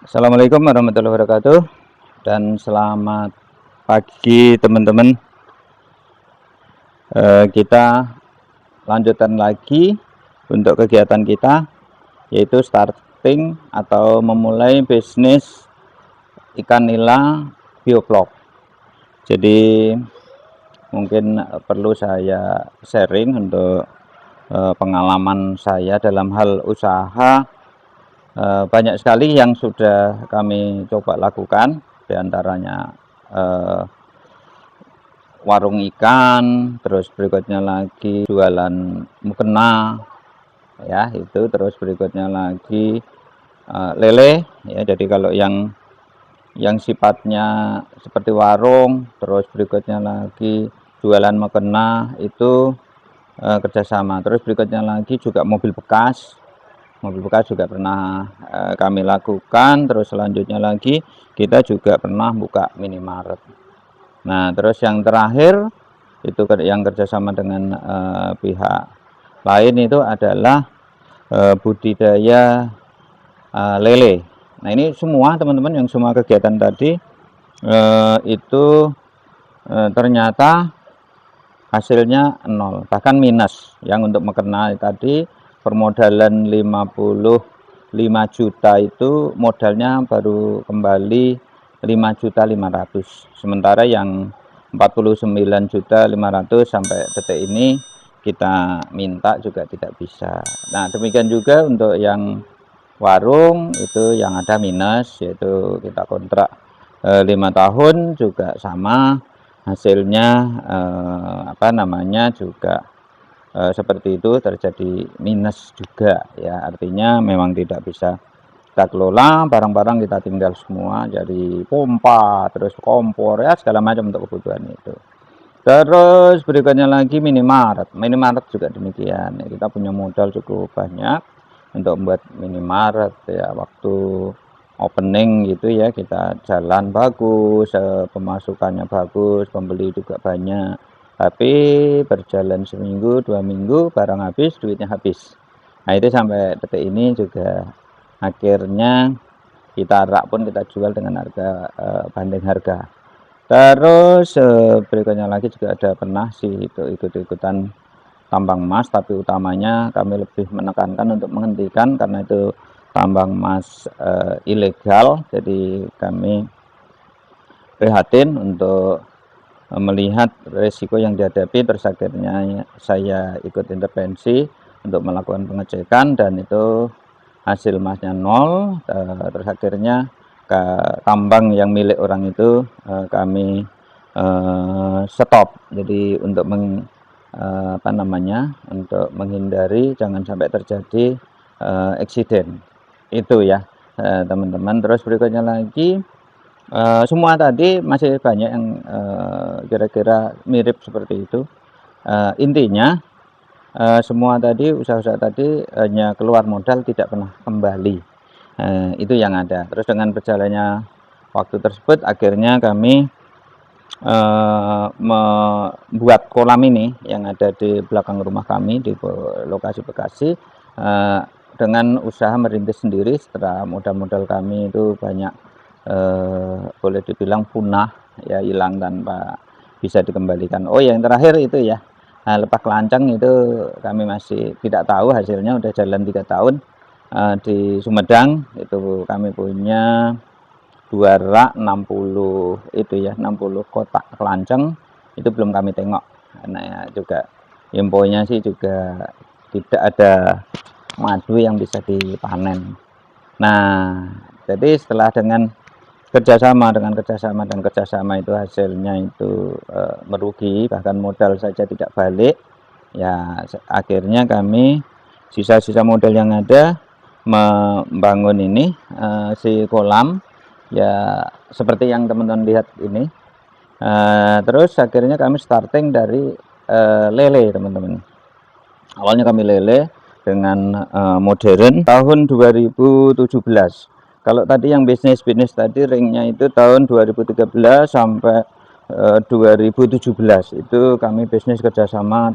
Assalamualaikum warahmatullahi wabarakatuh, dan selamat pagi teman-teman. Kita lanjutkan lagi untuk kegiatan kita, yaitu starting atau memulai bisnis ikan nila bioflok. Jadi mungkin perlu saya sharing untuk pengalaman saya dalam hal usaha. Banyak sekali yang sudah kami coba lakukan, diantaranya warung ikan, terus berikutnya lagi jualan mukena, ya itu, terus berikutnya lagi lele, ya. Jadi kalau yang sifatnya seperti warung, terus berikutnya lagi jualan mukena itu kerjasama. Terus berikutnya lagi juga mobil bekas juga pernah kami lakukan. Terus selanjutnya lagi kita juga pernah buka minimarket. Nah, terus yang terakhir itu yang kerjasama dengan pihak lain itu adalah budidaya lele. Nah, ini semua teman-teman, yang semua kegiatan tadi itu ternyata hasilnya nol, bahkan minus. Yang untuk mekena tadi permodalan 55 juta itu modalnya baru kembali 5.500.000, sementara yang 49.500.000 sampai detik ini kita minta juga tidak bisa. Nah, demikian juga untuk yang warung itu yang ada minus, yaitu kita kontrak 5 tahun juga sama hasilnya juga seperti itu, terjadi minus juga, ya. Artinya memang tidak bisa kita kelola, barang-barang kita tinggal semua, jadi pompa, terus kompor, ya segala macam untuk kebutuhan itu. Terus berikutnya lagi minimarket juga demikian, ya, kita punya modal cukup banyak untuk membuat minimarket, ya. Waktu opening gitu ya, kita jalan bagus, pemasukannya bagus, pembeli juga banyak, tapi berjalan seminggu 2 minggu barang habis, duitnya habis. Nah, itu sampai detik ini juga akhirnya kita rak pun kita jual dengan harga banding harga. Terus berikutnya lagi juga ada pernah sih itu ikut-ikutan tambang emas, tapi utamanya kami lebih menekankan untuk menghentikan karena itu tambang emas ilegal. Jadi kami prihatin untuk melihat risiko yang dihadapi. Terus akhirnya saya ikut intervensi untuk melakukan pengecekan, dan itu hasil emasnya nol. Terus akhirnya tambang yang milik orang itu kami stop. Jadi untuk untuk menghindari jangan sampai terjadi eksiden itu, ya teman-teman. Terus berikutnya lagi semua tadi masih banyak yang kira-kira mirip seperti itu. Intinya semua tadi usaha-usaha tadi hanya keluar modal, tidak pernah kembali. Itu yang ada. Terus dengan berjalannya waktu tersebut akhirnya kami membuat kolam ini yang ada di belakang rumah kami di lokasi Bekasi, dengan usaha merintis sendiri. Setelah modal-modal kami itu banyak boleh dibilang punah, ya, hilang tanpa bisa dikembalikan. Oh, yang terakhir itu, ya, lepak lancang itu kami masih tidak tahu hasilnya. Udah jalan 3 tahun di Sumedang itu kami punya 2 rak 60 itu, ya, 60 kotak kelanceng itu belum kami tengok. Nah, juga infonya sih juga tidak ada madu yang bisa dipanen. Nah, jadi setelah dengan kerjasama itu hasilnya itu merugi, bahkan modal saja tidak balik, ya. Akhirnya kami sisa-sisa modal yang ada membangun ini si kolam, ya, seperti yang teman-teman lihat ini. Terus akhirnya kami starting dari lele, teman-teman. Awalnya kami lele dengan modern tahun 2017. Kalau tadi yang bisnis tadi ringnya itu tahun 2013 sampai 2017 itu kami bisnis kerjasama.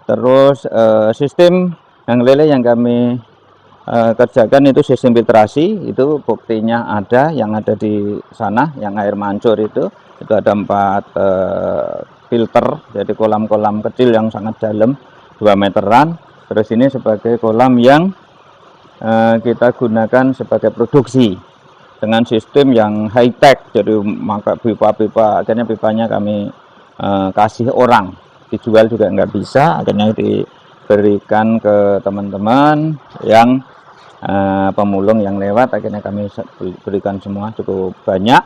Terus sistem yang lele yang kami kerjakan itu sistem filtrasi. Itu buktinya ada, yang ada di sana, yang air mancur itu ada 4 filter, jadi kolam-kolam kecil yang sangat dalam 2 meteran. Terus ini sebagai kolam yang kita gunakan sebagai produksi dengan sistem yang high tech, jadi maka pipa-pipa, akhirnya pipanya kami kasih orang, dijual juga nggak bisa, akhirnya diberikan ke teman-teman yang pemulung yang lewat, akhirnya kami berikan semua cukup banyak.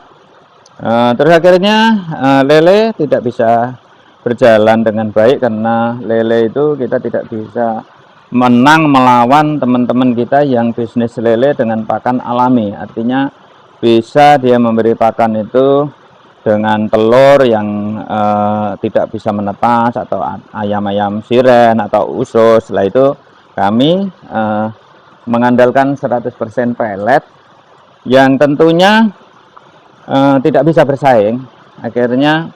Terus akhirnya lele tidak bisa berjalan dengan baik, karena lele itu kita tidak bisa menang melawan teman-teman kita yang bisnis lele dengan pakan alami. Artinya bisa dia memberi pakan itu dengan telur yang tidak bisa menetas, atau ayam-ayam siren atau usus. Setelah itu kami mengandalkan 100% pelet yang tentunya tidak bisa bersaing. Akhirnya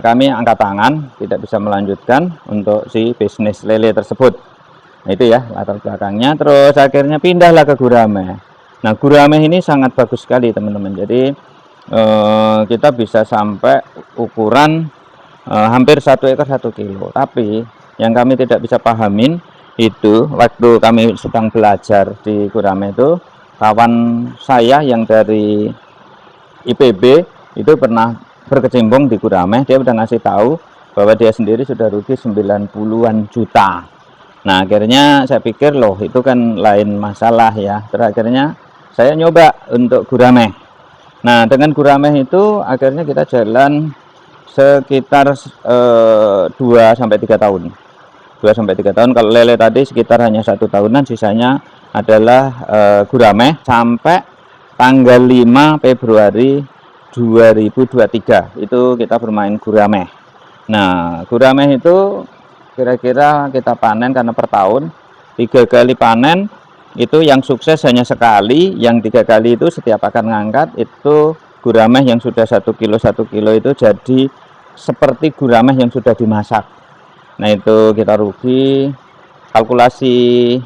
kami angkat tangan, tidak bisa melanjutkan untuk si bisnis lele tersebut. Nah, itu ya latar belakangnya. Terus akhirnya pindahlah ke gurame. Nah, gurame ini sangat bagus sekali teman-teman. Jadi kita bisa sampai ukuran hampir 1 ekor 1 kilo. Tapi yang kami tidak bisa pahamin itu, waktu kami sedang belajar di gurame itu, kawan saya yang dari IPB itu pernah berkecimpung di gurame. Dia udah ngasih tahu bahwa dia sendiri sudah rugi 90-an juta. Nah, akhirnya saya pikir loh itu kan lain masalah ya. Terakhirnya saya nyoba untuk gurame. Nah, dengan gurame itu akhirnya kita jalan sekitar 2-3 tahun. 2-3 tahun. Kalau lele tadi sekitar hanya 1 tahunan, sisanya adalah gurame sampai tanggal 5 Februari 2023 itu kita bermain gurame. Nah, gurame itu kira-kira kita panen, karena per tahun 3 kali panen. Itu yang sukses hanya sekali, yang 3 kali itu setiap akan ngangkat itu gurame yang sudah 1 kilo 1 kilo itu jadi seperti gurame yang sudah dimasak. Nah, itu kita rugi, kalkulasi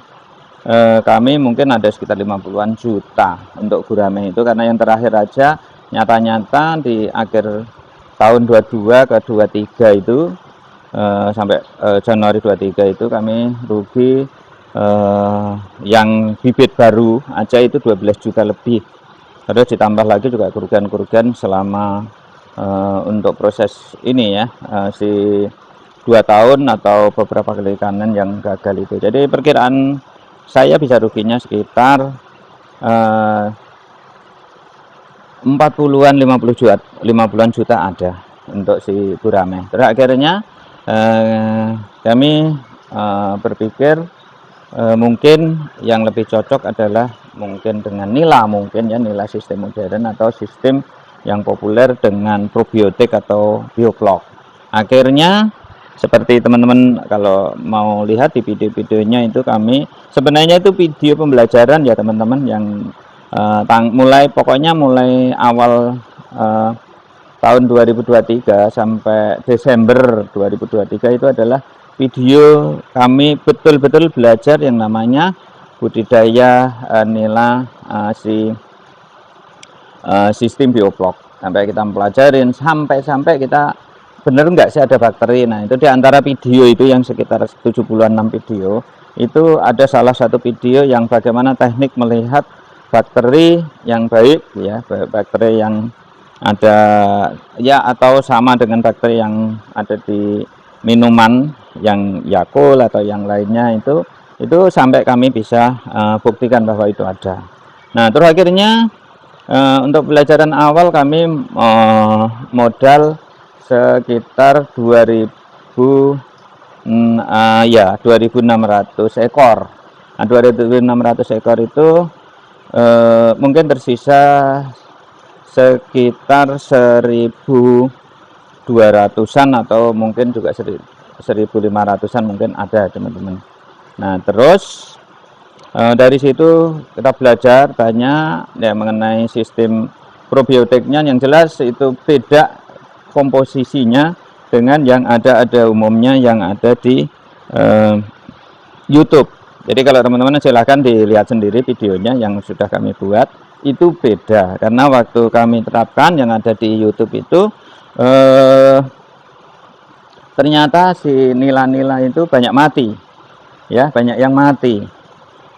kami mungkin ada sekitar 50-an juta untuk gurame itu, karena yang terakhir aja nyata-nyata di akhir tahun 22 ke 23 itu sampai Januari 23 itu kami rugi yang bibit baru aja itu 12 juta lebih. Terus ditambah lagi juga kerugian-kerugian selama untuk proses ini ya, si 2 tahun atau beberapa kali panen yang gagal itu. Jadi perkiraan saya bisa ruginya sekitar 40-an 50-an juta ada untuk si gurame. Terus akhirnya kami berpikir mungkin yang lebih cocok adalah mungkin dengan nila, mungkin ya nila sistem modern atau sistem yang populer dengan probiotik atau bioklok. Akhirnya seperti teman-teman kalau mau lihat di video-videonya itu, kami sebenarnya itu video pembelajaran ya teman-teman, yang mulai awal tahun 2023 sampai Desember 2023 itu adalah video kami betul-betul belajar yang namanya budidaya nila sistem bioblok. Sampai kita mempelajarin sampai kita bener nggak sih ada bakteri. Nah, itu diantara video itu yang sekitar 76 video itu ada salah satu video yang bagaimana teknik melihat bakteri yang baik ya, bakteri yang ada ya atau sama dengan bakteri yang ada di minuman yang Yakult atau yang lainnya, itu sampai kami bisa buktikan bahwa itu ada. Nah, terus akhirnya untuk pelajaran awal kami modal sekitar 2.600 ekor. Nah, 2.600 ekor itu mungkin tersisa sekitar 1.200-an atau mungkin juga 1.500-an mungkin ada teman-teman. Nah, terus dari situ kita belajar banyak ya mengenai sistem probiotiknya. Yang jelas itu beda komposisinya dengan yang ada umumnya yang ada di YouTube. Jadi kalau teman-teman silahkan dilihat sendiri videonya yang sudah kami buat, itu beda karena waktu kami terapkan yang ada di YouTube itu ternyata si nila-nila itu banyak mati, ya, banyak yang mati.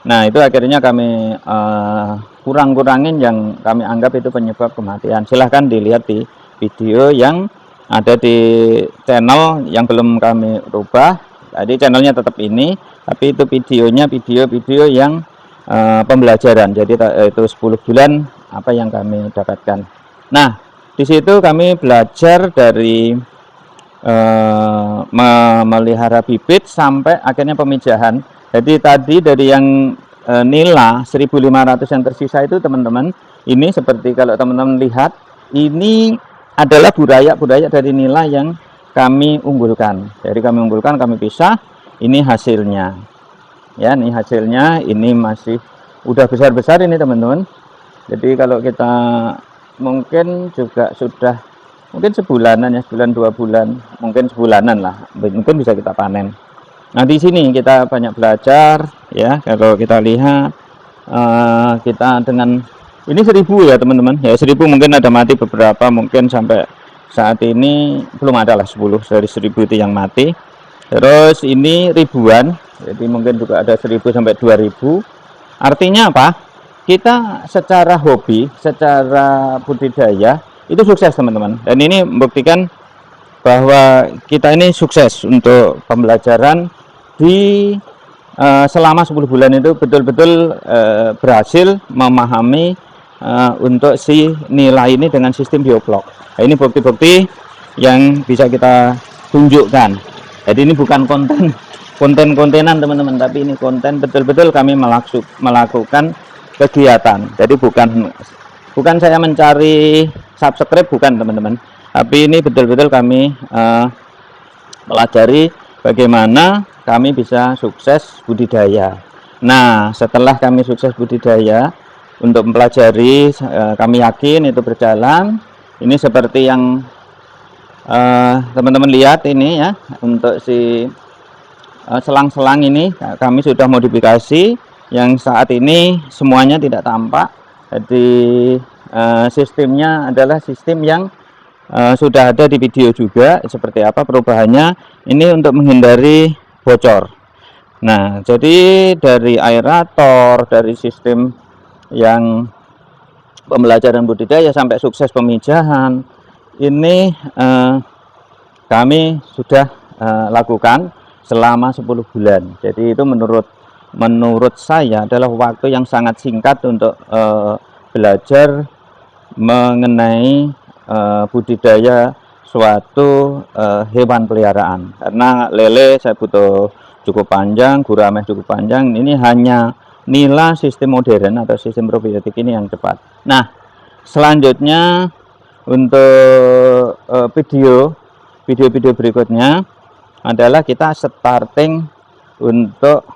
Nah, itu akhirnya kami kurang-kurangin yang kami anggap itu penyebab kematian. Silahkan dilihat di video yang ada di channel yang belum kami rubah. Jadi channelnya tetap ini, tapi itu videonya video-video yang pembelajaran. Jadi itu 10 bulan apa yang kami dapatkan. Nah, di situ kami belajar dari memelihara bibit sampai akhirnya pemijahan. Jadi tadi dari yang nila 1.500 yang tersisa itu teman-teman, ini seperti kalau teman-teman lihat, ini adalah burayak-burayak dari nila yang kami unggulkan. Jadi kami unggulkan, kami pisah. Ini hasilnya. Ya, ini hasilnya. Ini masih udah besar-besar ini teman-teman. Jadi kalau kita mungkin juga sudah mungkin sebulanan ya, sebulan 2 bulan, mungkin sebulanan lah, mungkin bisa kita panen. Nah, di sini kita banyak belajar ya. Kalau kita lihat kita dengan ini 1.000 ya teman-teman ya, 1.000 mungkin ada mati beberapa, mungkin sampai saat ini belum ada lah 10 dari 1.000 itu yang mati. Terus ini ribuan, jadi mungkin juga ada 1.000 sampai 2.000. Artinya apa? Kita secara hobi, secara budidaya itu sukses teman-teman, dan ini membuktikan bahwa kita ini sukses untuk pembelajaran di selama 10 bulan itu betul-betul berhasil memahami untuk si nilai ini dengan sistem bioblok. Nah, ini bukti-bukti yang bisa kita tunjukkan. Jadi ini bukan konten-kontenan teman-teman, tapi ini konten betul-betul kami melakukan kegiatan. Jadi bukan saya mencari subscribe, bukan teman-teman, tapi ini betul-betul kami pelajari bagaimana kami bisa sukses budidaya. Nah, setelah kami sukses budidaya untuk mempelajari, kami yakin itu berjalan. Ini seperti yang teman-teman lihat ini ya, untuk si selang-selang ini kami sudah modifikasi yang saat ini semuanya tidak tampak. Jadi sistemnya adalah sistem yang sudah ada di video juga, seperti apa perubahannya. Ini untuk menghindari bocor. Nah, jadi dari aerator, dari sistem yang pembelajaran budidaya sampai sukses pemijahan, ini kami sudah lakukan selama 10 bulan. Jadi itu menurut saya adalah waktu yang sangat singkat untuk belajar mengenai budidaya suatu hewan peliharaan. Karena lele saya butuh cukup panjang, gurame cukup panjang. Ini hanya nila sistem modern atau sistem probiotik ini yang cepat. Nah, selanjutnya untuk video berikutnya adalah kita starting untuk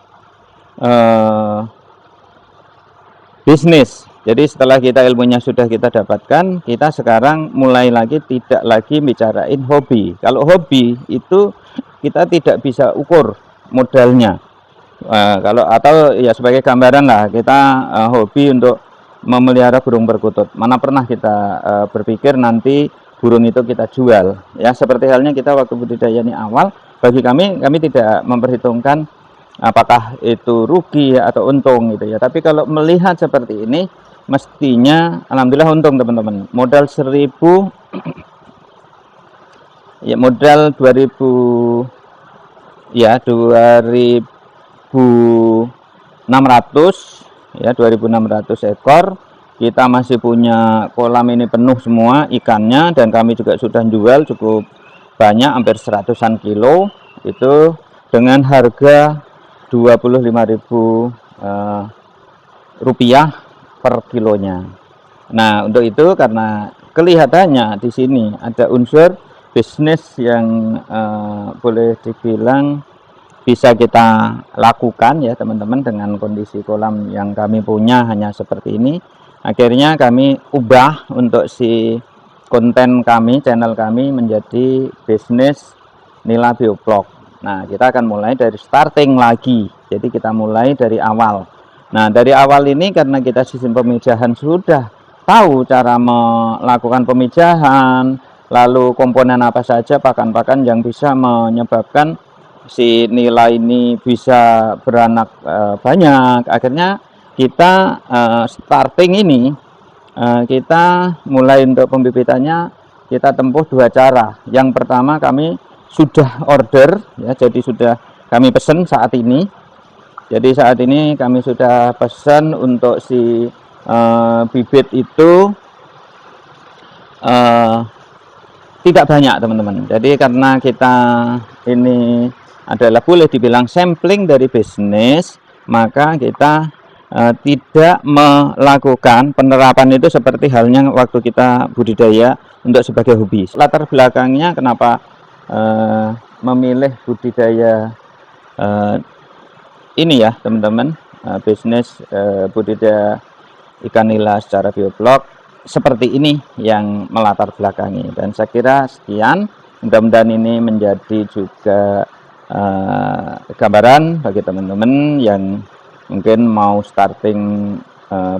bisnis. Jadi setelah kita ilmunya sudah kita dapatkan, kita sekarang mulai lagi tidak lagi bicarain hobi. Kalau hobi itu kita tidak bisa ukur modalnya. Atau ya sebagai gambaran lah, kita hobi untuk memelihara burung perkutut. Mana pernah kita berpikir nanti burung itu kita jual. Ya seperti halnya kita waktu budidaya ini awal, bagi kami tidak memperhitungkan apakah itu rugi atau untung gitu ya. Tapi kalau melihat seperti ini, mestinya alhamdulillah untung teman-teman. Modal 1.000 ya, modal 2.000 ya, 2.600 ya, 2.600 ekor. Kita masih punya kolam ini penuh semua ikannya, dan kami juga sudah jual cukup banyak, hampir 100-an kilo itu dengan harga 25.000 rupiah per kilonya. Nah, untuk itu karena kelihatannya di sini ada unsur bisnis yang boleh dibilang bisa kita lakukan ya teman-teman, dengan kondisi kolam yang kami punya hanya seperti ini. Akhirnya kami ubah untuk si konten kami, channel kami menjadi bisnis nila bioblok. Nah, kita akan mulai dari starting lagi Jadi kita mulai dari awal. Nah, dari awal ini karena kita sistem pemijahan sudah tahu cara melakukan pemijahan, lalu komponen apa saja pakan-pakan yang bisa menyebabkan si nila ini bisa beranak banyak. Akhirnya kita starting ini kita mulai untuk pembibitannya kita tempuh dua cara. Yang pertama kami sudah order ya, jadi sudah kami pesan saat ini. Jadi saat ini kami sudah pesan untuk si bibit itu tidak banyak teman-teman. Jadi karena kita ini adalah boleh dibilang sampling dari bisnis, maka kita tidak melakukan penerapan itu seperti halnya waktu kita budidaya untuk sebagai hobi. Latar belakangnya kenapa memilih budidaya ini ya teman-teman, bisnis budidaya ikan nila secara bioblok seperti ini yang melatar belakangi. Dan saya kira sekian, mudah-mudahan ini menjadi juga gambaran bagi teman-teman yang mungkin mau starting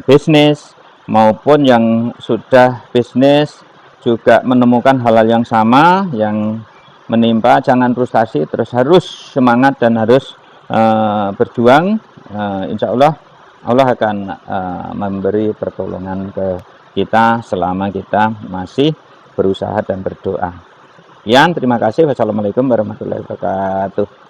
bisnis maupun yang sudah bisnis juga menemukan hal-hal yang sama yang menimpa. Jangan frustasi, terus harus semangat dan harus berjuang. Insya Allah Allah akan memberi pertolongan ke kita selama kita masih berusaha dan berdoa. Sekian, terima kasih. Wassalamualaikum warahmatullahi wabarakatuh.